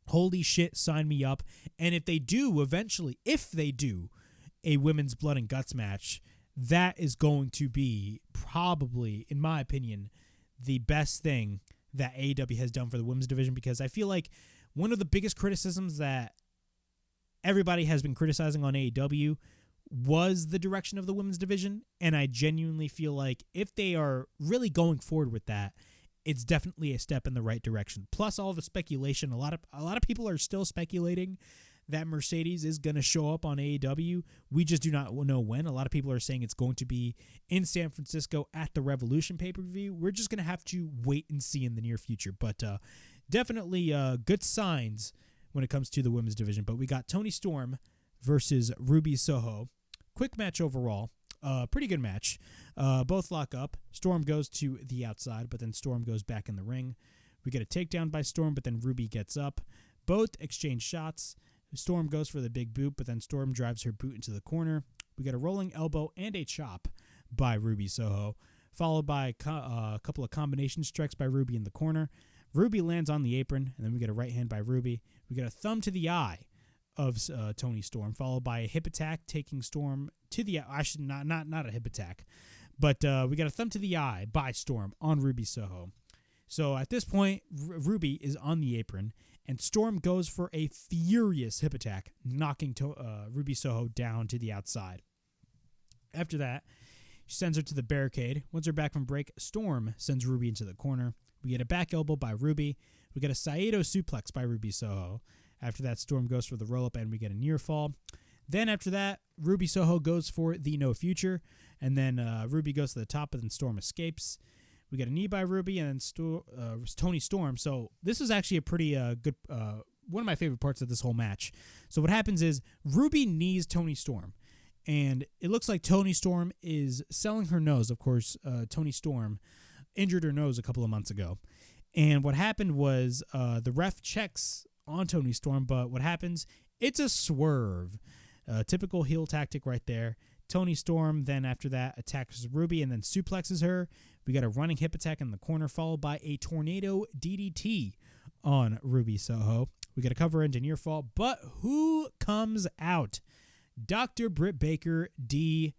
holy shit, sign me up. And if they do a women's blood and guts match, that is going to be probably, in my opinion, the best thing that AEW has done for the women's division, because I feel like one of the biggest criticisms that everybody has been criticizing on AEW was the direction of the women's division, and I genuinely feel like if they are really going forward with that, it's definitely a step in the right direction. Plus all the speculation, a lot of people are still speculating that Mercedes is going to show up on AEW. We just do not know when. A lot of people are saying it's going to be in San Francisco at the Revolution pay-per-view. We're just going to have to wait and see in the near future. But definitely good signs when it comes to the women's division. But we got Toni Storm versus Ruby Soho. Quick match overall. Pretty good match. Both lock up. Storm goes to the outside, but then Storm goes back in the ring. We get a takedown by Storm, but then Ruby gets up. Both exchange shots. Storm goes for the big boot, but then Storm drives her boot into the corner. We get a rolling elbow and a chop by Ruby Soho, followed by a couple of combination strikes by Ruby in the corner. Ruby lands on the apron, and then we get a right hand by Ruby. We get a thumb to the eye of Toni Storm, followed by a hip attack, taking Storm to the eye. Not a hip attack, but we got a thumb to the eye by Storm on Ruby Soho. So at this point, Ruby is on the apron, and Storm goes for a furious hip attack, knocking Ruby Soho down to the outside. After that, she sends her to the barricade. Once they're back from break, Storm sends Ruby into the corner. We get a back elbow by Ruby. We get a Saito suplex by Ruby Soho. After that, Storm goes for the roll-up, and we get a near fall. Then after that, Ruby Soho goes for the no future, and then Ruby goes to the top, and then Storm escapes. We get a knee by Ruby, and then Toni Storm. So this is actually a pretty good, one of my favorite parts of this whole match. So what happens is Ruby knees Toni Storm, and it looks like Toni Storm is selling her nose. Of course, Toni Storm injured her nose a couple of months ago. And what happened was the ref checks on Toni Storm, but what happens, it's a swerve. Typical heel tactic right there. Toni Storm then after that attacks Ruby and then suplexes her. We got a running hip attack in the corner followed by a tornado DDT on Ruby Soho. We got a cover engineer fall, but who comes out? Dr. Britt Baker, DMD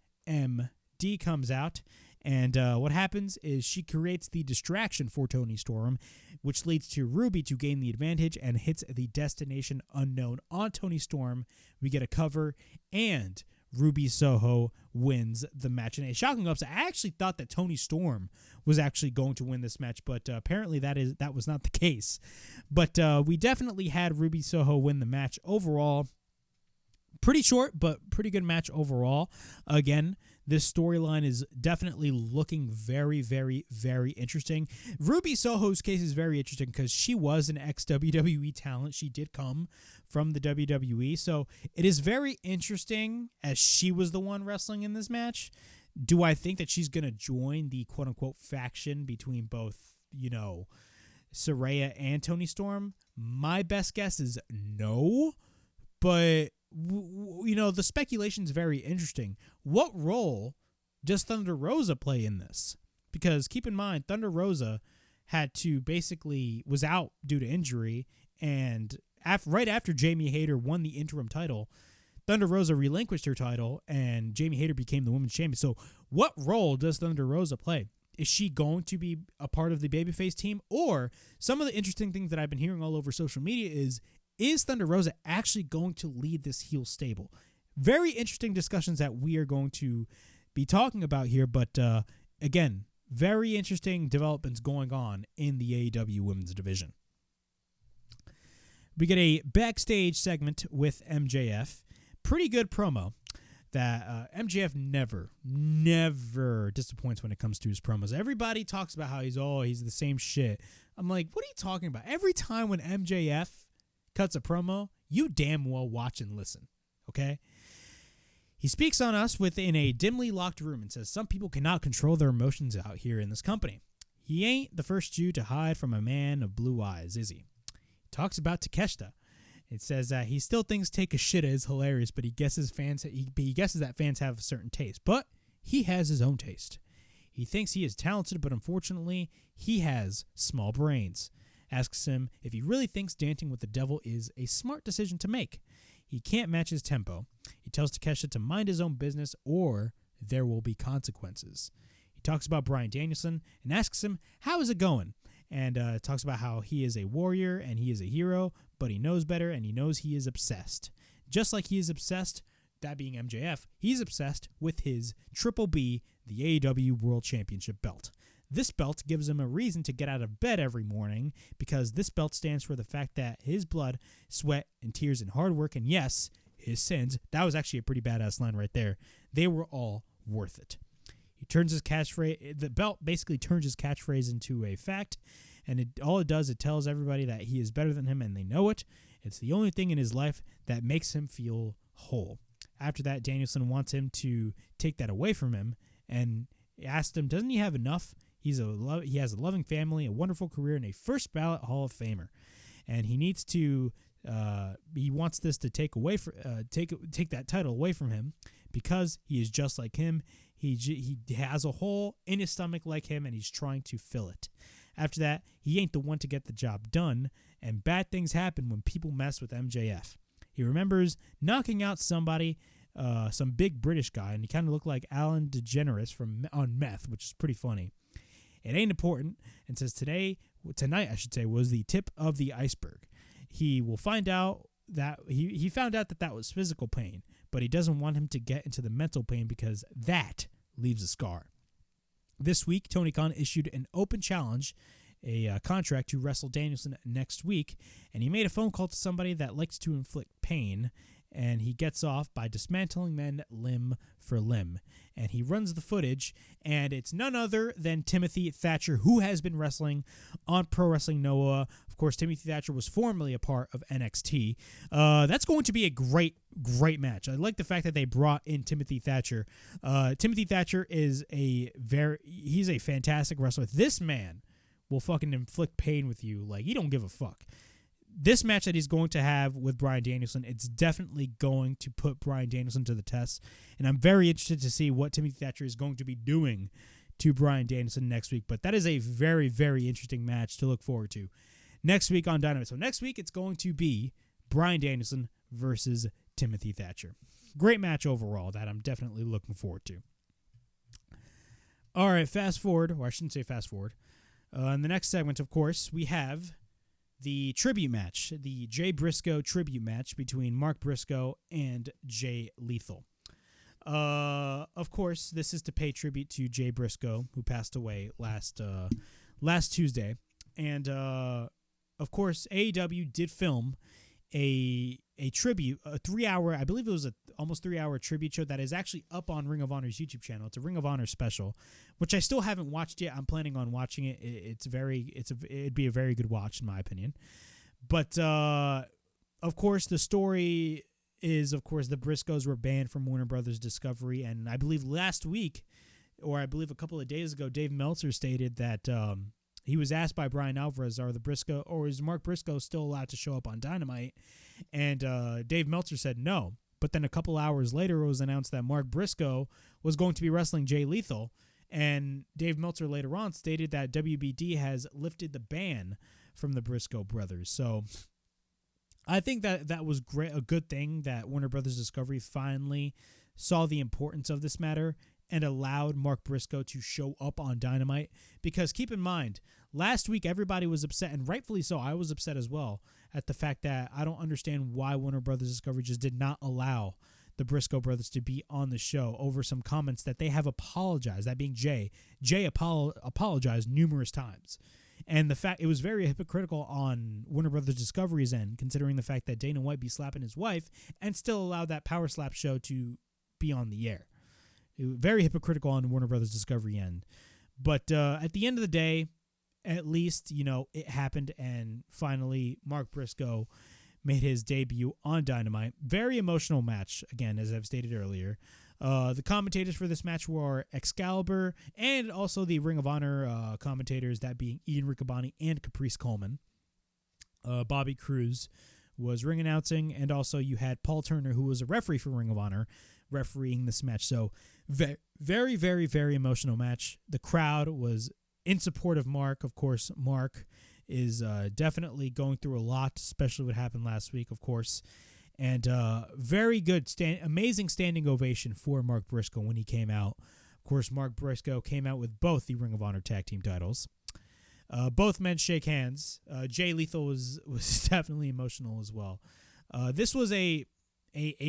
comes out. And what happens is she creates the distraction for Toni Storm, which leads to Ruby to gain the advantage and hits the destination unknown on Toni Storm. We get a cover, and Ruby Soho wins the match in a shocking upset. I actually thought that Toni Storm was actually going to win this match, but apparently that was not the case. But we definitely had Ruby Soho win the match overall. Pretty short, but pretty good match overall. Again, this storyline is definitely looking very, very, very interesting. Ruby Soho's case is very interesting because she was an ex-WWE talent. She did come from the WWE. So it is very interesting as she was the one wrestling in this match. Do I think that she's going to join the quote-unquote faction between both, Saraya and Toni Storm? My best guess is no, but the speculation is very interesting. What role does Thunder Rosa play in this? Because keep in mind, Thunder Rosa was out due to injury, and right after Jamie Hayter won the interim title, Thunder Rosa relinquished her title, and Jamie Hayter became the women's champion. So what role does Thunder Rosa play? Is she going to be a part of the babyface team? Or some of the interesting things that I've been hearing all over social media is Thunder Rosa actually going to lead this heel stable? Very interesting discussions that we are going to be talking about here, but again, very interesting developments going on in the AEW women's division. We get a backstage segment with MJF. Pretty good promo that MJF never disappoints when it comes to his promos. Everybody talks about how he's the same shit. I'm like, what are you talking about? Every time when MJF cuts a promo, you damn well watch and listen, okay? He speaks on us within a dimly locked room and says some people cannot control their emotions out here in this company. He ain't the first Jew to hide from a man of blue eyes, is he? He talks about Takeshita. It says that he still thinks Take a Shita is hilarious, but he guesses that fans have a certain taste. But he has his own taste. He thinks he is talented, but unfortunately, he has small brains. Asks him if he really thinks dancing with the devil is a smart decision to make. He can't match his tempo. He tells Takeshita to mind his own business or there will be consequences. He talks about Bryan Danielson and asks him, how is it going? And talks about how he is a warrior and he is a hero, but he knows better and he knows he is obsessed. Just like he is obsessed, that being MJF, he's obsessed with his Triple B, the AEW World Championship belt. This belt gives him a reason to get out of bed every morning, because this belt stands for the fact that his blood, sweat, and tears and hard work, and yes, his sins, that was actually a pretty badass line right there, they were all worth it. He turns his catchphrase, the belt basically turns his catchphrase into a fact, and all it does, it tells everybody that he is better than him, and they know it. It's the only thing in his life that makes him feel whole. After that, Danielson wants him to take that away from him, and asked him, doesn't he have enough? He has a loving family, a wonderful career, and a first ballot Hall of Famer. And he needs to, he wants this to take that title away from him, because he is just like him. He has a hole in his stomach like him, and he's trying to fill it. After that, he ain't the one to get the job done, and bad things happen when people mess with MJF. He remembers knocking out somebody, some big British guy, and he kind of looked like Allin DeGeneres on meth, which is pretty funny. It ain't important, and says tonight, was the tip of the iceberg. He will find out that he found out that was physical pain, but he doesn't want him to get into the mental pain, because that leaves a scar. This week, Tony Khan issued an open challenge, a contract to wrestle Danielson next week, and he made a phone call to somebody that likes to inflict pain, and he gets off by dismantling men limb for limb. And he runs the footage, and it's none other than Timothy Thatcher, who has been wrestling on Pro Wrestling Noah. Of course, Timothy Thatcher was formerly a part of NXT. That's going to be a great match. I like the fact that they brought in Timothy Thatcher. Timothy Thatcher is he's a fantastic wrestler. This man will fucking inflict pain with you like he don't give a fuck. This match that he's going to have with Bryan Danielson, it's definitely going to put Bryan Danielson to the test, and I'm very interested to see what Timothy Thatcher is going to be doing to Bryan Danielson next week. But that is a very, very interesting match to look forward to next week on Dynamite. So next week, it's going to be Bryan Danielson versus Timothy Thatcher. Great match overall that I'm definitely looking forward to. All right, fast forward, or I shouldn't say fast forward. In the next segment, of course, we have the tribute match, the Jay Briscoe tribute match between Mark Briscoe and Jay Lethal. Of course, this is to pay tribute to Jay Briscoe, who passed away last Tuesday. And, of course, AEW did film a tribute, a 3-hour, I believe it was almost 3-hour tribute show that is actually up on Ring of Honor's YouTube channel. It's a Ring of Honor special, which I still haven't watched yet. I'm planning on watching it. It'd be a very good watch in my opinion. But of course, the story is, of course, the Briscoes were banned from Warner Brothers Discovery, and I believe last week, or I believe a couple of days ago, Dave Meltzer stated that he was asked by Brian Alvarez, is Mark Briscoe still allowed to show up on Dynamite? And Dave Meltzer said no. But then a couple hours later, it was announced that Mark Briscoe was going to be wrestling Jay Lethal. And Dave Meltzer later on stated that WBD has lifted the ban from the Briscoe brothers. So I think that was great, a good thing that Warner Brothers Discovery finally saw the importance of this matter and allowed Mark Briscoe to show up on Dynamite. Because keep in mind, last week everybody was upset, and rightfully so. I was upset as well at the fact that I don't understand why Warner Brothers Discovery just did not allow the Briscoe brothers to be on the show over some comments that they have apologized, that being Jay. Jay apologized numerous times. And the fact, it was very hypocritical on Warner Brothers Discovery's end, considering the fact that Dana White be slapping his wife and still allowed that Power Slap show to be on the air. Very hypocritical on Warner Brothers Discovery end. But at the end of the day, at least, it happened, and finally Mark Briscoe made his debut on Dynamite. Very emotional match, again, as I've stated earlier. The commentators for this match were Excalibur and also the Ring of Honor commentators, that being Ian Riccaboni and Caprice Coleman. Bobby Cruz was ring announcing, and also you had Paul Turner, who was a referee for Ring of Honor, refereeing this match. So very, very, very emotional match. The crowd was in support of Mark. Of course, Mark is definitely going through a lot, especially what happened last week, of course. And very good, amazing standing ovation for Mark Briscoe when he came out. Of course, Mark Briscoe came out with both the Ring of Honor tag team titles. Both men shake hands. Jay Lethal was definitely emotional as well. This was a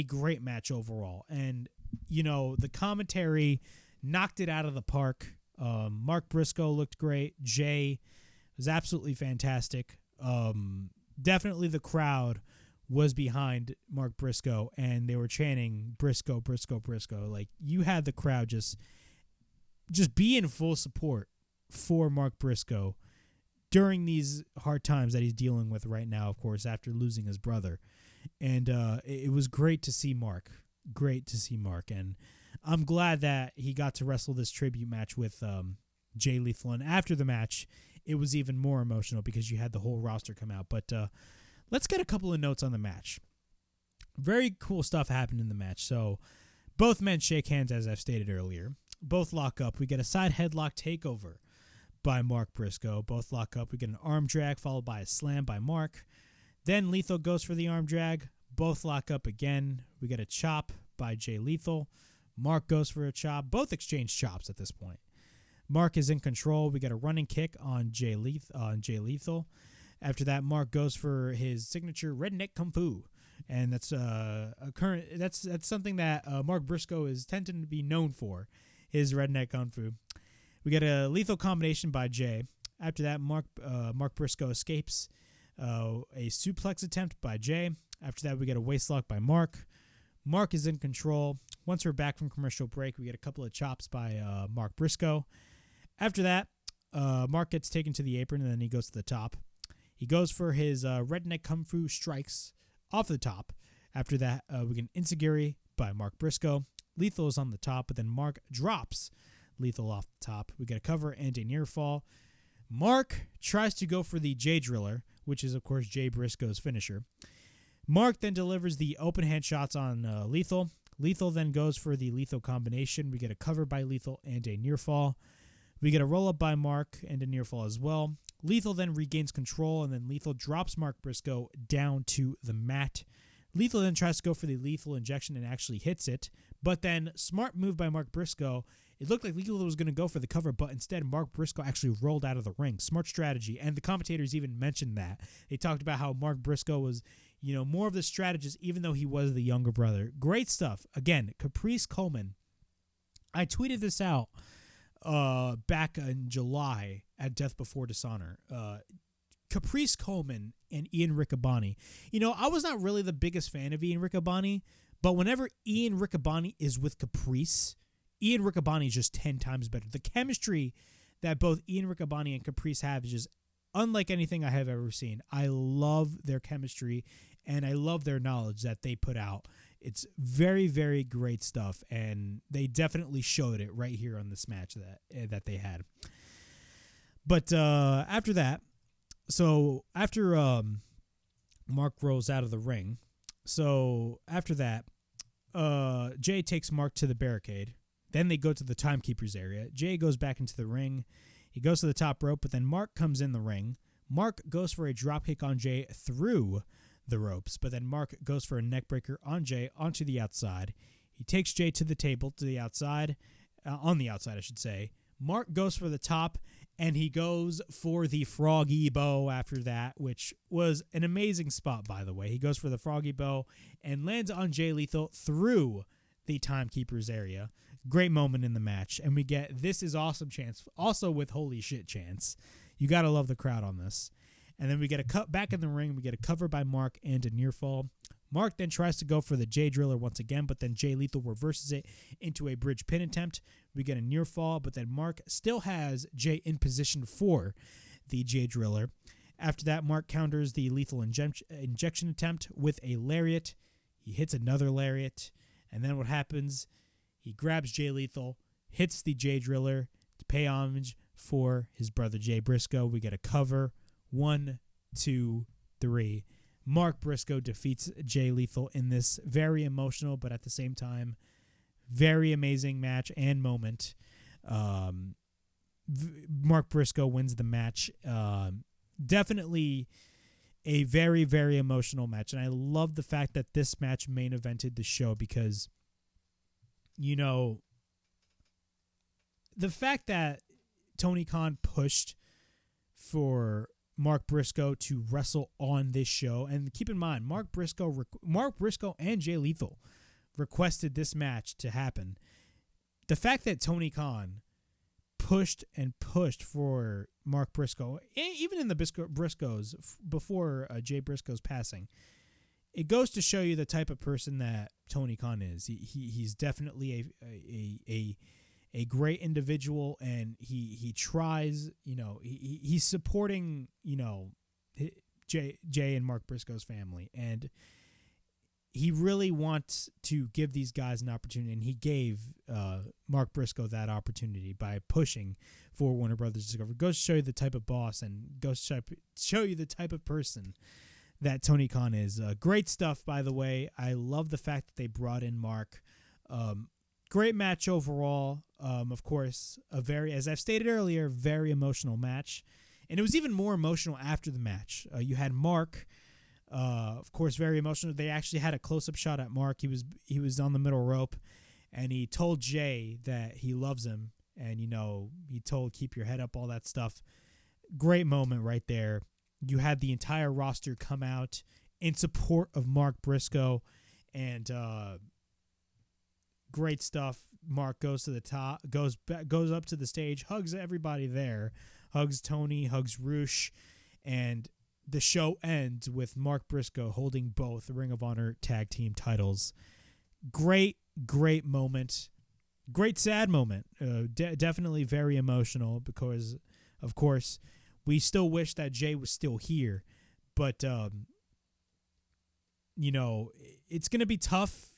great match overall, and the commentary knocked it out of the park. Mark Briscoe looked great. Jay was absolutely fantastic. Definitely the crowd was behind Mark Briscoe, and they were chanting Briscoe, Briscoe, Briscoe. Like, you had the crowd just be in full support for Mark Briscoe during these hard times that he's dealing with right now, of course, after losing his brother. And it was great to see Mark. Great to see Mark. And I'm glad that he got to wrestle this tribute match with Jay Lethal. And after the match, it was even more emotional because you had the whole roster come out. But let's get a couple of notes on the match. Very cool stuff happened in the match. So both men shake hands, as I've stated earlier. Both lock up. We get a side headlock takeover by Mark Briscoe. Both lock up. We get an arm drag followed by a slam by Mark. Then Lethal goes for the arm drag. Both lock up again. We get a chop by Jay Lethal. Mark goes for a chop. Both exchange chops at this point. Mark is in control. We get a running kick on Jay Lethal. After that, Mark goes for his signature redneck kung fu, and that's that's something that Mark Briscoe is tending to be known for, his redneck kung fu. We get a lethal combination by Jay. After that, Mark Briscoe escapes a suplex attempt by Jay. After that, we get a waistlock by Mark. Mark is in control. Once we're back from commercial break, we get a couple of chops by Mark Briscoe. After that, Mark gets taken to the apron, and then he goes to the top. He goes for his redneck kung fu strikes off the top. After that, we get an enziguri by Mark Briscoe. Lethal is on the top, but then Mark drops Lethal off the top. We get a cover and a near fall. Mark tries to go for the J Driller, which is, of course, Jay Briscoe's finisher. Mark then delivers the open hand shots on Lethal. Lethal then goes for the lethal combination. We get a cover by Lethal and a near fall. We get a roll-up by Mark and a near fall as well. Lethal then regains control, and then Lethal drops Mark Briscoe down to the mat. Lethal then tries to go for the lethal injection and actually hits it. But then, smart move by Mark Briscoe. It looked like Lethal was going to go for the cover, but instead Mark Briscoe actually rolled out of the ring. Smart strategy, and the commentators even mentioned that. They talked about how Mark Briscoe was, more of the strategist, even though he was the younger brother. Great stuff. Again, Caprice Coleman. I tweeted this out back in July at Death Before Dishonor. Caprice Coleman and Ian Riccaboni. I was not really the biggest fan of Ian Riccaboni, but whenever Ian Riccaboni is with Caprice, Ian Riccaboni is just 10 times better. The chemistry that both Ian Riccaboni and Caprice have is just unlike anything I have ever seen. I love their chemistry, and I love their knowledge that they put out. It's very, very great stuff, and they definitely showed it right here on this match that they had. But after that, so after Mark rolls out of the ring, so after that, Jay takes Mark to the barricade. Then they go to the timekeeper's area. Jay goes back into the ring. He goes to the top rope, but then Mark comes in the ring. Mark goes for a dropkick on Jay through the ropes, but then Mark goes for a neckbreaker on Jay onto the outside. He takes Jay to the table, to the outside, on the outside, I should say. Mark goes for the top, and he goes for the froggy bow after that, which was an amazing spot, by the way. He goes for the froggy bow and lands on Jay Lethal through the timekeeper's area. Great moment in the match. And we get This Is Awesome chance, also with Holy Shit chance. You got to love the crowd on this. And then we get a cut back in the ring. We get a cover by Mark and a near fall. Mark then tries to go for the J Driller once again, but then Jay Lethal reverses it into a bridge pin attempt. We get a near fall, but then Mark still has Jay in position for the J Driller. After that, Mark counters the lethal injection attempt with a lariat. He hits another lariat. And then what happens? He grabs Jay Lethal, hits the J Driller to pay homage for his brother Jay Briscoe. We get a cover. 1, 2, 3. Mark Briscoe defeats Jay Lethal in this very emotional, but at the same time, very amazing match and moment. Mark Briscoe wins the match. Definitely a very, very emotional match. And I love the fact that this match main evented the show because, the fact that Tony Khan pushed for Mark Briscoe to wrestle on this show, and keep in mind, Mark Briscoe and Jay Lethal requested this match to happen. The fact that Tony Khan pushed and pushed for Mark Briscoe, even in the Briscoes before Jay Briscoe's passing. It goes to show you the type of person that Tony Khan is. He's definitely a great individual, and he tries. He's supporting Jay and Mark Briscoe's family, and he really wants to give these guys an opportunity, and he gave Mark Briscoe that opportunity by pushing for Warner Brothers Discovery. Goes to show you the type of boss, and goes to show you the type of person that Tony Khan is. Great stuff, by the way. I love the fact that they brought in Mark. Great match overall. Of course, as I've stated earlier, very emotional match. And it was even more emotional after the match. You had Mark, of course, very emotional. They actually had a close-up shot at Mark. He was on the middle rope, and he told Jay that he loves him. And, he told, keep your head up, all that stuff. Great moment right there. You had the entire roster come out in support of Mark Briscoe, and great stuff. Mark goes to the top, goes up to the stage, hugs everybody there, hugs Toni, hugs Roosh, and the show ends with Mark Briscoe holding both Ring of Honor tag team titles. Great moment. Great sad moment. Definitely very emotional because, of course, we still wish that Jay was still here, but it's going to be tough,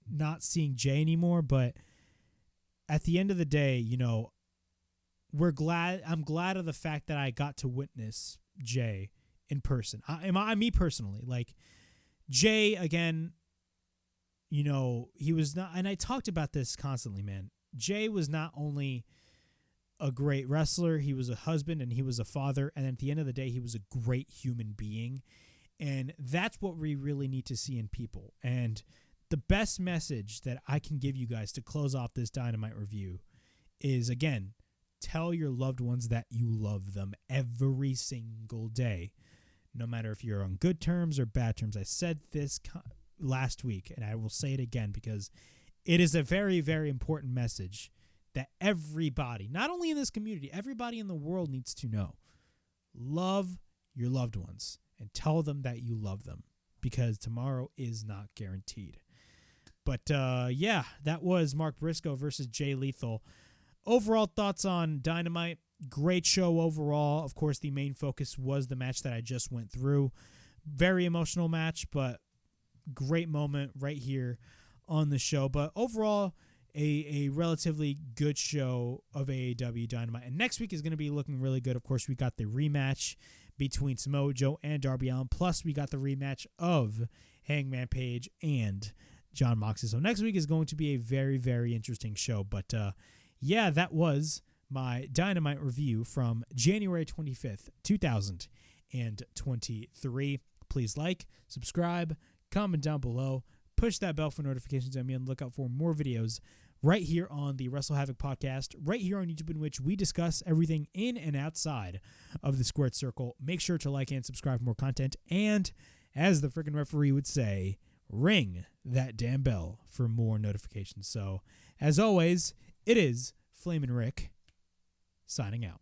not seeing Jay anymore, but at the end of the day, I'm glad of the fact that I got to witness Jay in person. Me personally, like Jay, again, he was not, and I talked about this constantly, man. Jay was not only a great wrestler, he was a husband, and he was a father, and at the end of the day, he was a great human being, and that's what we really need to see in people. And the best message that I can give you guys to close off this Dynamite review is, again, tell your loved ones that you love them every single day, no matter if you're on good terms or bad terms. I said this last week, and I will say it again because it is a very, very important message that everybody, not only in this community, everybody in the world needs to know. Love your loved ones and tell them that you love them, because tomorrow is not guaranteed. But that was Mark Briscoe versus Jay Lethal. Overall thoughts on Dynamite: great show overall. Of course, the main focus was the match that I just went through. Very emotional match, but great moment right here on the show. But overall, a relatively good show of AEW Dynamite. And next week is going to be looking really good. Of course, we got the rematch between Samoa Joe and Darby Allin. Plus, we got the rematch of Hangman Page and Jon Moxley. So next week is going to be a very, very interesting show. But that was my Dynamite review from January 25th, 2023. Please like, subscribe, comment down below, push that bell for notifications, and be on the lookout for more videos right here on the Wrestle Havoc podcast, right here on YouTube, in which we discuss everything in and outside of the Squared Circle. Make sure to like and subscribe for more content, and as the freaking referee would say, ring that damn bell for more notifications. So, as always, it is Flamin' Rick signing out.